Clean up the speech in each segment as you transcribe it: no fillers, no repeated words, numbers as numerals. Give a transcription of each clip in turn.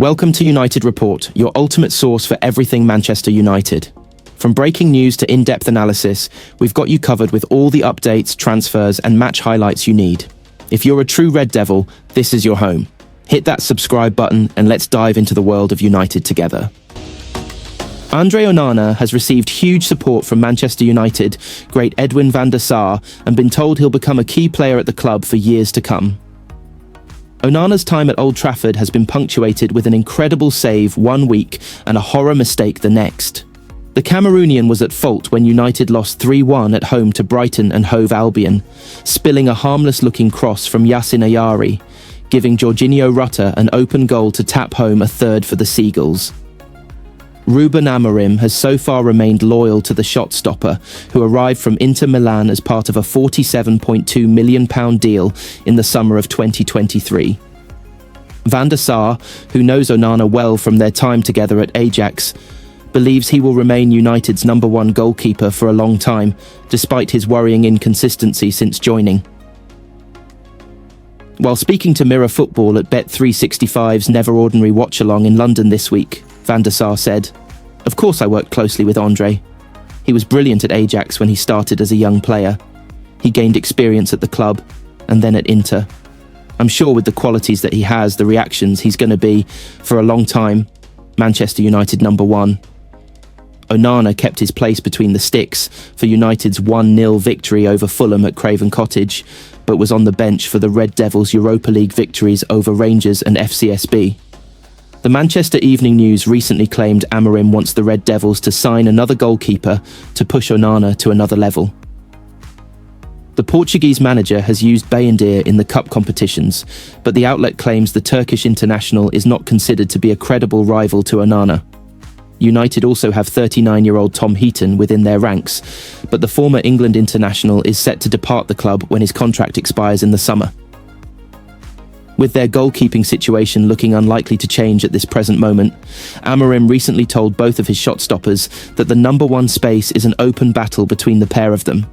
Welcome to United Report, your ultimate source for everything Manchester United. From breaking news to in-depth analysis, we've got you covered with all the updates, transfers, and match highlights you need. If you're a true Red Devil, this is your home. Hit that subscribe button and let's dive into the world of United together. Andre Onana has received huge support from Manchester United great Edwin van der Sar and been told he'll become a key player at the club for years to come. Onana's time at Old Trafford has been punctuated with an incredible save one week and a horror mistake the next. The Cameroonian was at fault when United lost 3-1 at home to Brighton and Hove Albion, spilling a harmless-looking cross from Yacine Ayari, giving Jorginho Rutter an open goal to tap home a third for the Seagulls. Ruben Amorim has so far remained loyal to the shot stopper, who arrived from Inter Milan as part of a £47.2 million deal in the summer of 2023. Van der Sar, who knows Onana well from their time together at Ajax, believes he will remain United's number one goalkeeper for a long time, despite his worrying inconsistency since joining. While speaking to Mirror Football at Bet365's Never Ordinary watch-along in London this week, Van der Sar said, "Of course I worked closely with Andre. He was brilliant at Ajax when he started as a young player. He gained experience at the club, and then at Inter. I'm sure with the qualities that he has, the reactions he's going to be, for a long time, Manchester United number one." Onana kept his place between the sticks for United's 1-0 victory over Fulham at Craven Cottage, but was on the bench for the Red Devils' Europa League victories over Rangers and FCSB. The Manchester Evening News recently claimed Amorim wants the Red Devils to sign another goalkeeper to push Onana to another level. The Portuguese manager has used Bayindir in the cup competitions, but the outlet claims the Turkish international is not considered to be a credible rival to Onana. United also have 39-year-old Tom Heaton within their ranks, but the former England international is set to depart the club when his contract expires in the summer. With their goalkeeping situation looking unlikely to change at this present moment, Amorim recently told both of his shot stoppers that the number one space is an open battle between the pair of them.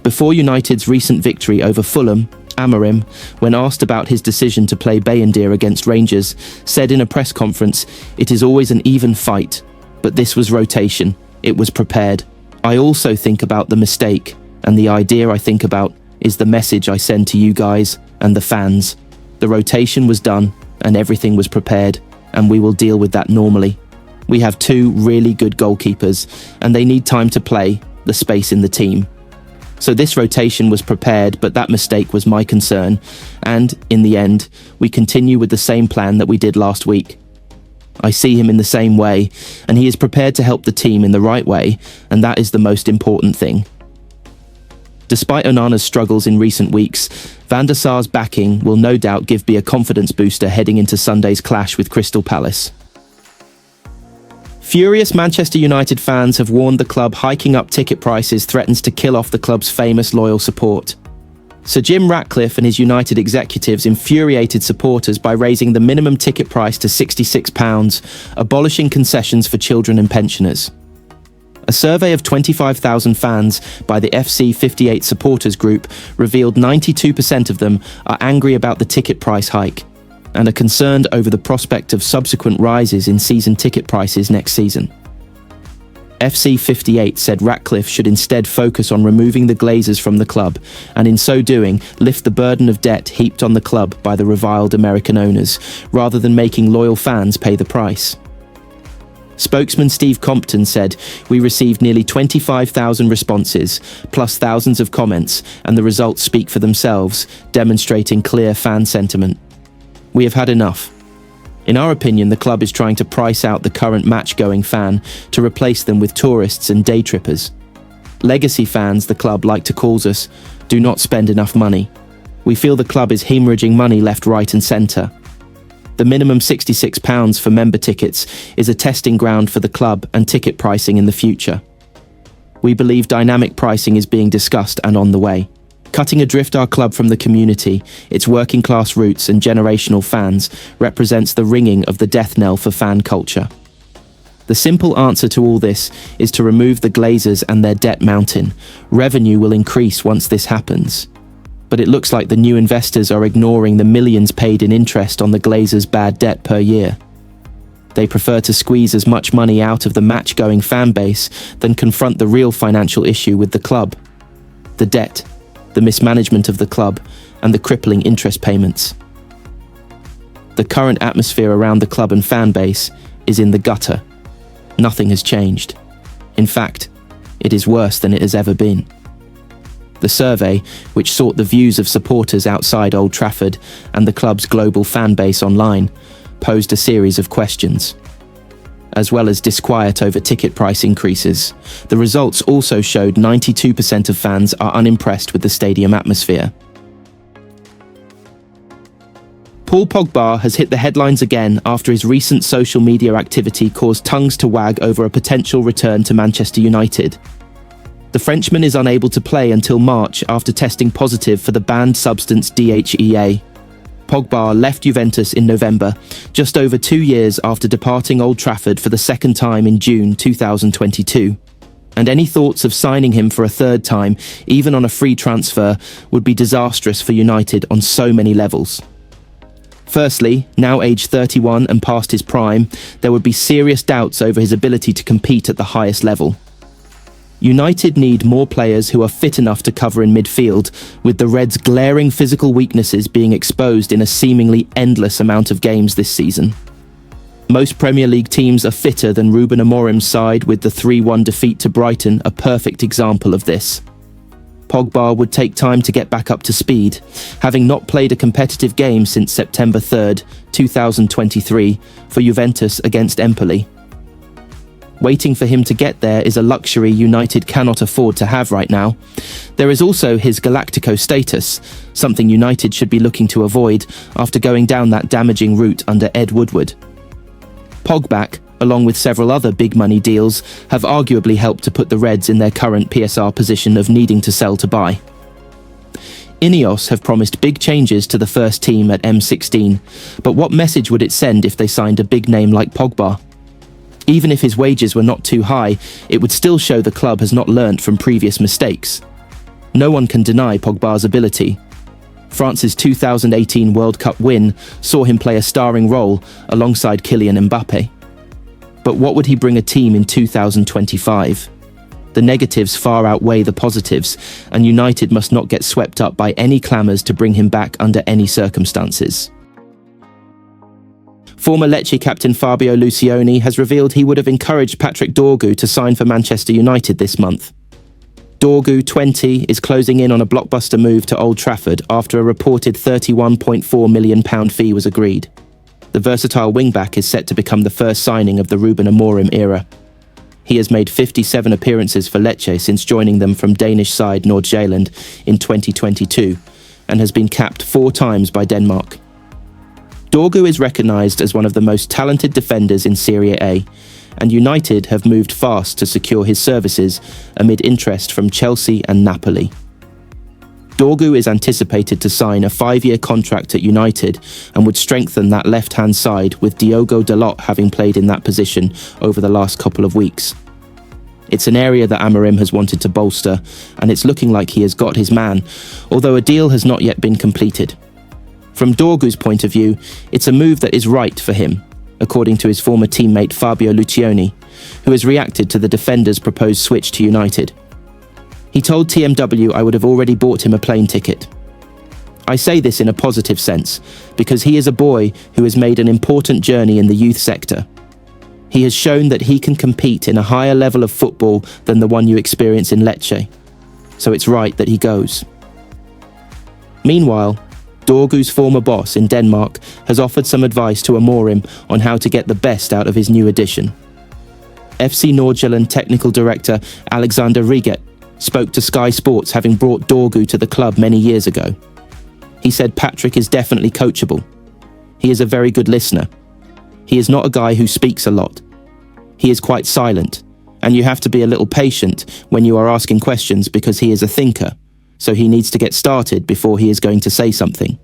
Before United's recent victory over Fulham, Amorim, when asked about his decision to play Bayindir against Rangers, said in a press conference, "It is always an even fight, but this was rotation. It was prepared. I also think about the mistake, and the idea I think about is the message I send to you guys and the fans. The rotation was done, and everything was prepared, and we will deal with that normally. We have two really good goalkeepers, and they need time to play, the space in the team. So this rotation was prepared, but that mistake was my concern, and, in the end, we continue with the same plan that we did last week. I see him in the same way, and he is prepared to help the team in the right way, and that is the most important thing." Despite Onana's struggles in recent weeks, Van der Sar's backing will no doubt give B a confidence booster heading into Sunday's clash with Crystal Palace. Furious Manchester United fans have warned the club hiking up ticket prices threatens to kill off the club's famous loyal support. Sir Jim Ratcliffe and his United executives infuriated supporters by raising the minimum ticket price to £66, abolishing concessions for children and pensioners. A survey of 25,000 fans by the FC 58 supporters group revealed 92% of them are angry about the ticket price hike and are concerned over the prospect of subsequent rises in season ticket prices next season. FC 58 said Ratcliffe should instead focus on removing the Glazers from the club and in so doing lift the burden of debt heaped on the club by the reviled American owners, rather than making loyal fans pay the price. Spokesman Steve Compton said, "We received nearly 25,000 responses, plus thousands of comments, and the results speak for themselves, demonstrating clear fan sentiment. We have had enough. In our opinion, the club is trying to price out the current match-going fan to replace them with tourists and day trippers. Legacy fans, the club like to call us, do not spend enough money. We feel the club is hemorrhaging money left, right and centre. The minimum £66 for member tickets is a testing ground for the club and ticket pricing in the future. We believe dynamic pricing is being discussed and on the way. Cutting adrift our club from the community, its working class roots and generational fans represents the ringing of the death knell for fan culture. The simple answer to all this is to remove the Glazers and their debt mountain. Revenue will increase once this happens. But it looks like the new investors are ignoring the millions paid in interest on the Glazers' bad debt per year. They prefer to squeeze as much money out of the match-going fan base than confront the real financial issue with the club: the debt, the mismanagement of the club, and the crippling interest payments. The current atmosphere around the club and fan base is in the gutter. Nothing has changed. In fact, it is worse than it has ever been. The survey, which sought the views of supporters outside Old Trafford and the club's global fan base online, posed a series of questions. As well as disquiet over ticket price increases, the results also showed 92% of fans are unimpressed with the stadium atmosphere. Paul Pogba has hit the headlines again after his recent social media activity caused tongues to wag over a potential return to Manchester United. The Frenchman is unable to play until March after testing positive for the banned substance DHEA. Pogba left Juventus in November, just over 2 years after departing Old Trafford for the second time in June 2022. And any thoughts of signing him for a third time, even on a free transfer, would be disastrous for United on so many levels. Firstly, now aged 31 and past his prime, there would be serious doubts over his ability to compete at the highest level. United need more players who are fit enough to cover in midfield, with the Reds' glaring physical weaknesses being exposed in a seemingly endless amount of games this season. Most Premier League teams are fitter than Ruben Amorim's side, with the 3-1 defeat to Brighton a perfect example of this. Pogba would take time to get back up to speed, having not played a competitive game since September 3rd, 2023, for Juventus against Empoli. Waiting for him to get there is a luxury United cannot afford to have right now. There is also his Galactico status, something United should be looking to avoid after going down that damaging route under Ed Woodward. Pogba, along with several other big money deals, have arguably helped to put the Reds in their current PSR position of needing to sell to buy. Ineos have promised big changes to the first team at M16, but what message would it send if they signed a big name like Pogba? Even if his wages were not too high, it would still show the club has not learnt from previous mistakes. No one can deny Pogba's ability. France's 2018 World Cup win saw him play a starring role alongside Kylian Mbappe. But what would he bring a team in 2025? The negatives far outweigh the positives, and United must not get swept up by any clamours to bring him back under any circumstances. Former Lecce captain Fabio Lucioni has revealed he would have encouraged Patrick Dorgu to sign for Manchester United this month. Dorgu, 20, is closing in on a blockbuster move to Old Trafford after a reported £31.4 million fee was agreed. The versatile wingback is set to become the first signing of the Ruben Amorim era. He has made 57 appearances for Lecce since joining them from Danish side Nordsjælland in 2022 and has been capped 4 times by Denmark. Dorgu is recognised as one of the most talented defenders in Serie A, and United have moved fast to secure his services amid interest from Chelsea and Napoli. Dorgu is anticipated to sign a 5-year contract at United and would strengthen that left-hand side, with Diogo Dalot having played in that position over the last couple of weeks. It's an area that Amorim has wanted to bolster, and it's looking like he has got his man, although a deal has not yet been completed. From Dorgu's point of view, it's a move that is right for him, according to his former teammate Fabio Lucioni, who has reacted to the defender's proposed switch to United. He told TMW I would have already bought him a plane ticket. I say this in a positive sense, because he is a boy who has made an important journey in the youth sector. He has shown that he can compete in a higher level of football than the one you experience in Lecce, so it's right that he goes. Meanwhile, Dorgu's former boss in Denmark has offered some advice to Amorim on how to get the best out of his new addition. FC Nordsjælland technical director Alexander Riget spoke to Sky Sports, having brought Dorgu to the club many years ago. He said Patrick is definitely coachable. He is a very good listener. He is not a guy who speaks a lot. He is quite silent, and you have to be a little patient when you are asking questions because he is a thinker, so he needs to get started before he is going to say something.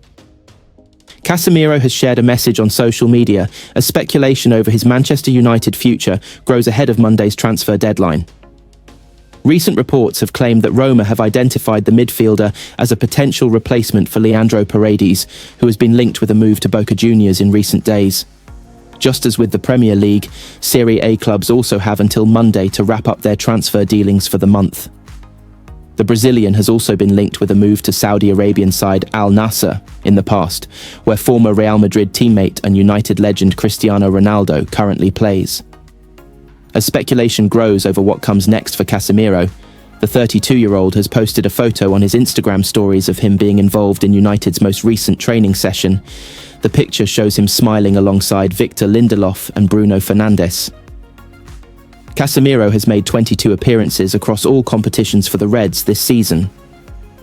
Casemiro has shared a message on social media as speculation over his Manchester United future grows ahead of Monday's transfer deadline. Recent reports have claimed that Roma have identified the midfielder as a potential replacement for Leandro Paredes, who has been linked with a move to Boca Juniors in recent days. Just as with the Premier League, Serie A clubs also have until Monday to wrap up their transfer dealings for the month. The Brazilian has also been linked with a move to Saudi Arabian side Al Nassr in the past, where former Real Madrid teammate and United legend Cristiano Ronaldo currently plays. As speculation grows over what comes next for Casemiro, the 32-year-old has posted a photo on his Instagram stories of him being involved in United's most recent training session. The picture shows him smiling alongside Victor Lindelof and Bruno Fernandes. Casemiro has made 22 appearances across all competitions for the Reds this season.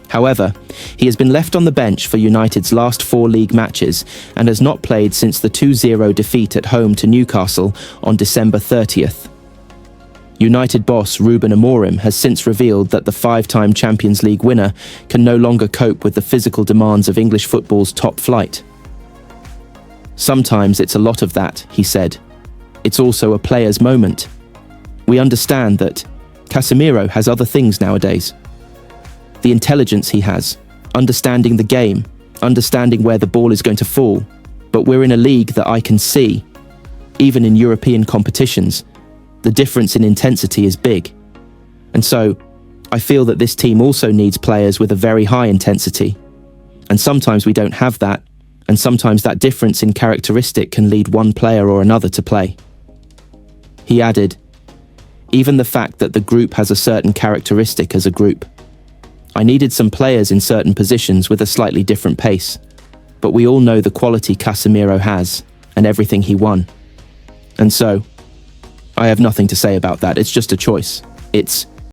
However, he has been left on the bench for United's last 4 league matches and has not played since the 2-0 defeat at home to Newcastle on December 30th. United boss Ruben Amorim has since revealed that the 5-time Champions League winner can no longer cope with the physical demands of English football's top flight. "Sometimes it's a lot of that," he said. "It's also a player's moment. We understand that Casemiro has other things nowadays. The intelligence he has, understanding the game, understanding where the ball is going to fall. But we're in a league that I can see, even in European competitions, the difference in intensity is big. And so, I feel that this team also needs players with a very high intensity. And sometimes we don't have that, and sometimes that difference in characteristic can lead one player or another to play." He added, "Even the fact that the group has a certain characteristic as a group. I needed some players in certain positions with a slightly different pace, but we all know the quality Casemiro has and everything he won. And so, I have nothing to say about that. It's just a choice. It's